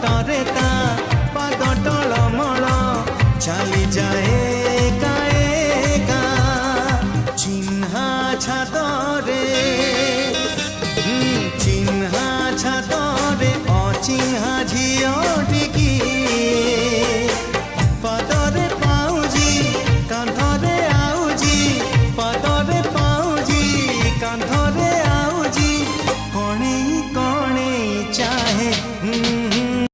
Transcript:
ବାଟରେ ତା ପାଦ ଟଳମଳ ଚାଲି ଯାଏ ଏକା ଚିହ୍ନା ଛାତରେ ଚିହ୍ନା ଛାତରେ ଅଚିହ୍ନା ଝିଅଟିକି